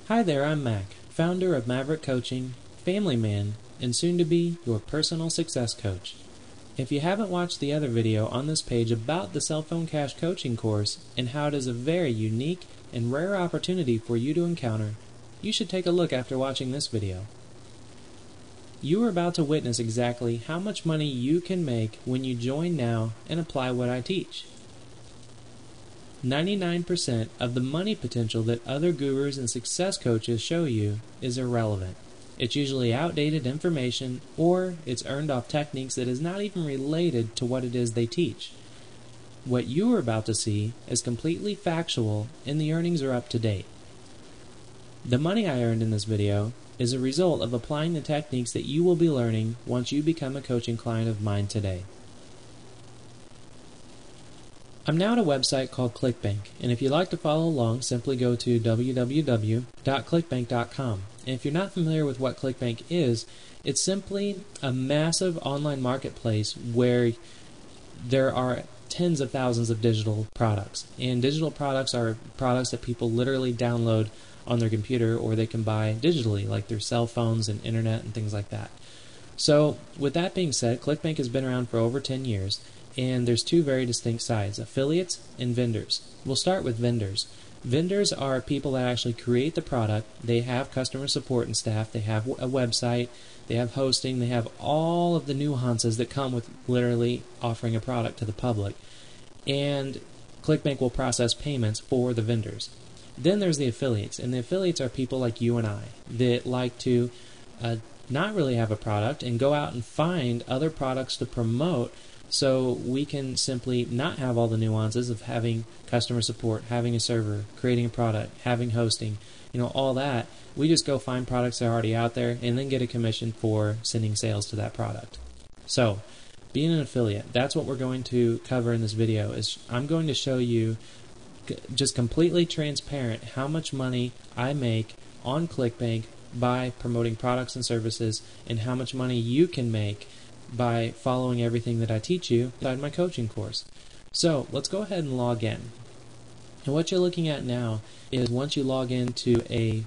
Hi there, I'm Mac, founder of Maverick Coaching, family man, and soon to be your personal success coach. If you haven't watched the other video on this page about the cell phone cash coaching course and how it is a very unique and rare opportunity for you to encounter, you should take a look after watching this video. You are about to witness exactly how much money you can make when you join now and apply what I teach. 99% of the money potential that other gurus and success coaches show you is irrelevant. It's usually outdated information, or it's earned off techniques that is not even related to what it is they teach. What you are about to see is completely factual, and the earnings are up to date. The money I earned in this video is a result of applying the techniques that you will be learning once you become a coaching client of mine today. I'm now at a website called ClickBank, and if you'd like to follow along, simply go to www.clickbank.com. And if you're not familiar with what ClickBank is, it's simply a massive online marketplace where there are tens of thousands of digital products. And digital products are products that people literally download on their computer or they can buy digitally, like their cell phones and internet and things like that. So with that being said, ClickBank has been around for over 10 years. And there's two very distinct sides, affiliates and vendors. We'll start with vendors. Vendors are people that actually create the product. They have customer support and staff. They have a website. They have hosting. They have all of the nuances that come with literally offering a product to the public. And ClickBank will process payments for the vendors. Then there's the affiliates. And the affiliates are people like you and I that like to not really have a product and go out and find other products to promote, so we can simply not have all the nuances of having customer support, having a server, creating a product, having hosting, all that. We just go find products that are already out there and then get a commission for sending sales to that product. So, being an affiliate, that's what we're going to cover in this video. Is I'm going to show you just completely transparent how much money I make on ClickBank by promoting products and services, and how much money you can make by following everything that I teach you inside my coaching course. So let's go ahead and log in. And what you're looking at now is once you log into your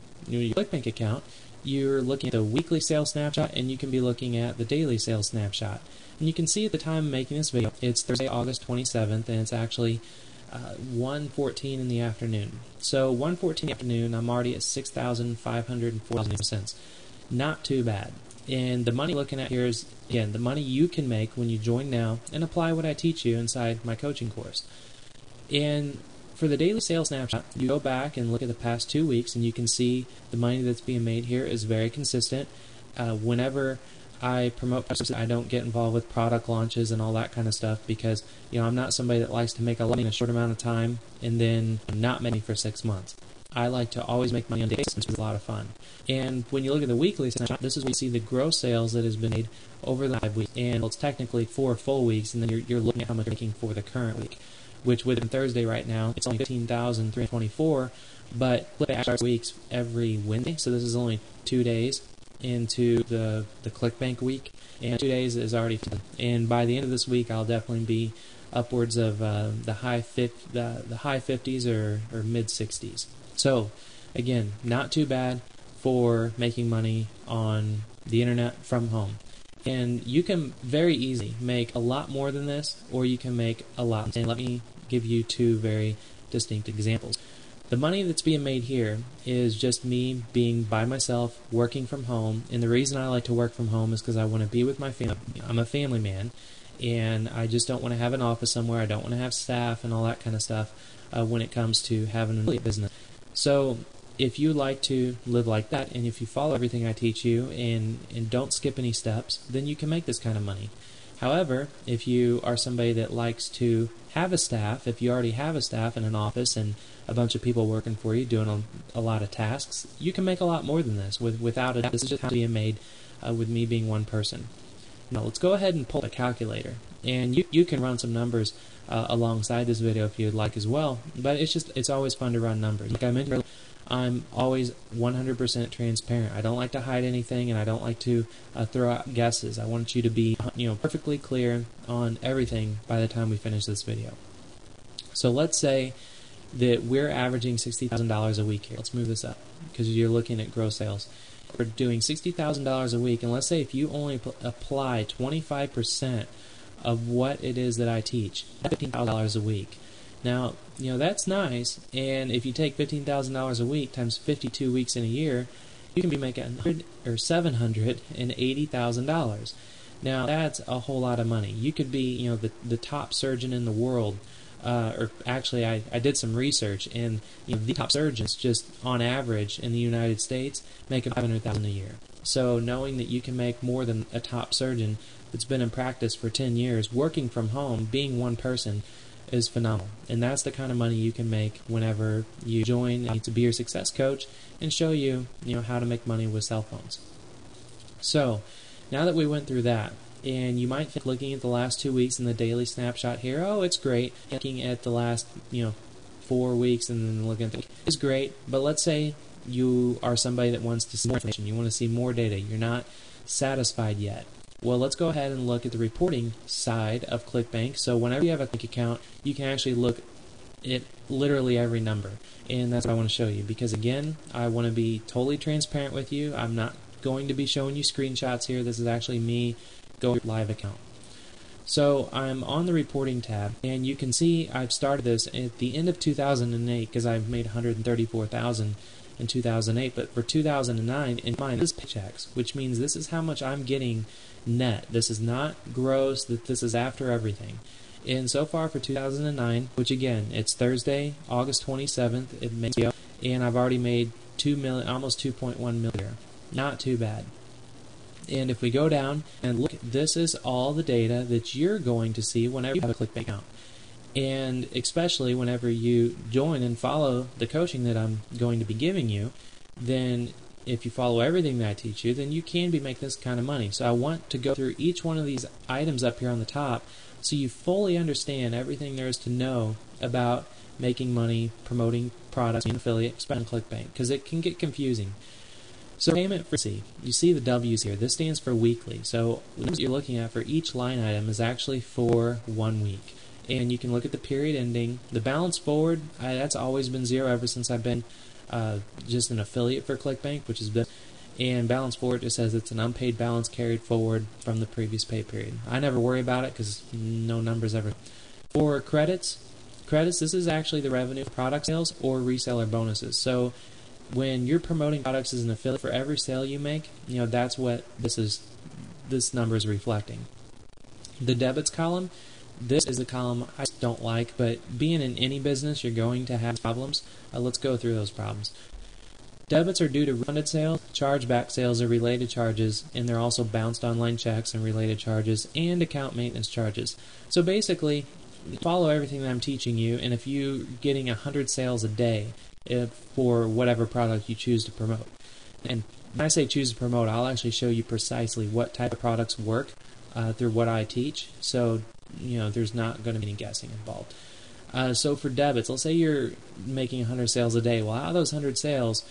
ClickBank account, you're looking at the weekly sales snapshot, and you can be looking at the daily sales snapshot. And you can see at the time of making this video, it's Thursday, August 27th, and it's actually 1:14 in the afternoon. So 1:14 in the afternoon, I'm already at $6,504. Not too bad. And the money looking at here is, again, the money you can make when you join now and apply what I teach you inside my coaching course. And for the daily sales snapshot, you go back and look at the past 2 weeks, and you can see the money that's being made here is very consistent. Whenever I promote customers, I don't get involved with product launches and all that kind of stuff because, I'm not somebody that likes to make a lot in a short amount of time and then not make money for 6 months. I like to always make money on a daily basis. It's a lot of fun. And when you look at the weekly snapshot, this is where you see the gross sales that has been made over the 5 weeks. And it's technically 4 full weeks, and then you're looking at how much you're making for the current week, which within Thursday right now, it's only $15,324, but ClickBank starts weeks every Wednesday, so this is only 2 days into the ClickBank week, and 2 days is already done. And by the end of this week, I'll definitely be upwards of the high 50s or mid 60s. So, again, not too bad for making money on the internet from home. And you can very easily make a lot more than this, or you can make a lot. And let me give you two very distinct examples. The money that's being made here is just me being by myself, working from home. And the reason I like to work from home is because I want to be with my family. I'm a family man, and I just don't want to have an office somewhere. I don't want to have staff and all that kind of stuff when it comes to having an affiliate business. So if you like to live like that, and if you follow everything I teach you and don't skip any steps, then you can make this kind of money. However, if you are somebody that likes to have a staff, if you already have a staff in an office and a bunch of people working for you doing a lot of tasks, you can make a lot more than this. Without it, this is just how it's being made with me being one person. Now let's go ahead and pull a calculator, and you can run some numbers alongside this video if you'd like as well, but it's always fun to run numbers. Like I mentioned earlier, I'm always 100% transparent. I don't like to hide anything, and I don't like to throw out guesses. I want you to be perfectly clear on everything by the time we finish this video. So let's say that we're averaging $60,000 a week here. Let's move this up because you're looking at gross sales. We're doing $60,000 a week, and let's say if you only apply 25% of what it is that I teach, that's $15,000 a week. Now, that's nice, and if you take $15,000 a week times 52 weeks in a year, you can be making $780,000. Now, that's a whole lot of money. You could be, the top surgeon in the world. Or actually, I did some research, and the top surgeons, just on average in the United States, make $500,000 a year. So knowing that you can make more than a top surgeon that's been in practice for 10 years, working from home, being one person, is phenomenal. And that's the kind of money you can make whenever you join to be your success coach and show you, how to make money with cell phones. So now that we went through that, and you might think, looking at the last 2 weeks in the daily snapshot here, oh, it's great. Looking at the last 4 weeks and then looking at the is great. But let's say you are somebody that wants to see more information. You want to see more data. You're not satisfied yet. Well, let's go ahead and look at the reporting side of ClickBank. So whenever you have a bank account, you can actually look at literally every number. And that's what I want to show you. Because again, I want to be totally transparent with you. I'm not going to be showing you screenshots here. This is actually me going live account. So I'm on the reporting tab, and you can see I've started this at the end of 2008 because I've made $134,000 in 2008. But for 2009, in mine, this is paychecks, which means this is how much I'm getting net. This is not gross. This is after everything. And so far for 2009, which again, it's Thursday, August 27th, and I've already made $2 million, almost $2.1 million. Not too bad. And if we go down and look, this is all the data that you're going to see whenever you have a ClickBank account. And especially whenever you join and follow the coaching that I'm going to be giving you, then if you follow everything that I teach you, then you can be making this kind of money. So I want to go through each one of these items up here on the top so you fully understand everything there is to know about making money, promoting products, being an affiliate, especially on ClickBank, because it can get confusing. So payment frequency, you see the W's here. This stands for weekly. So what you're looking at for each line item is actually for 1 week. And you can look at the period ending. The balance forward, that's always been 0 ever since I've been just an affiliate for ClickBank, which has been. And balance forward just says it's an unpaid balance carried forward from the previous pay period. I never worry about it because no numbers ever. For credits, this is actually the revenue for product sales or reseller bonuses. So when you're promoting products as an affiliate, for every sale you make, that's what this number is reflecting. The debits column, this is the column I don't like, but being in any business, you're going to have problems. Let's go through those problems. Debits are due to refunded sales, chargeback sales are related charges, and they're also bounced online checks and related charges, and account maintenance charges. So basically, follow everything that I'm teaching you, and if you're getting 100 sales a day, for whatever product you choose to promote. And when I say choose to promote, I'll actually show you precisely what type of products work through what I teach, so there's not going to be any guessing involved. So for debits, let's say you're making 100 sales a day. Well, out of those 100 sales,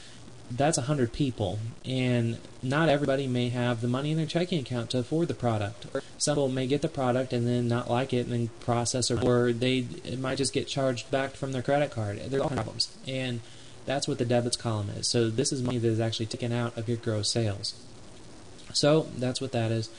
that's 100 people, and not everybody may have the money in their checking account to afford the product. Or some people may get the product and then not like it and then process, or it might just get charged back from their credit card. There's all problems, and that's what the debits column is. So this is money that is actually taken out of your gross sales. So that's what that is.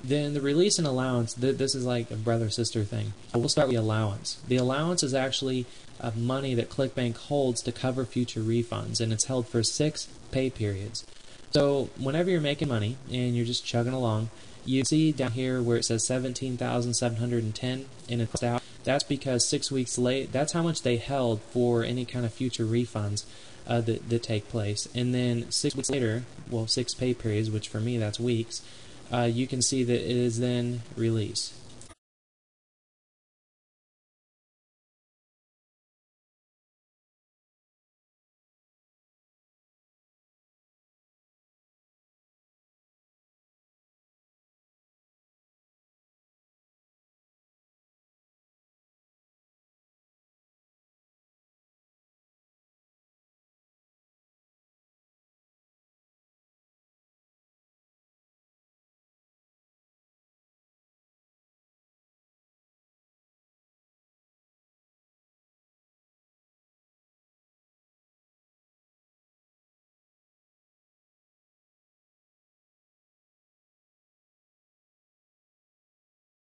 Then the release and allowance, this is like a brother-sister thing. We'll start with the allowance. The allowance is actually money that ClickBank holds to cover future refunds, and it's held for 6 pay periods. So whenever you're making money and you're just chugging along, you see down here where it says $17,710 and it's out. That's because 6 weeks late, that's how much they held for any kind of future refunds that take place. And then 6 weeks later, 6 pay periods, which for me that's weeks, you can see that it is then released.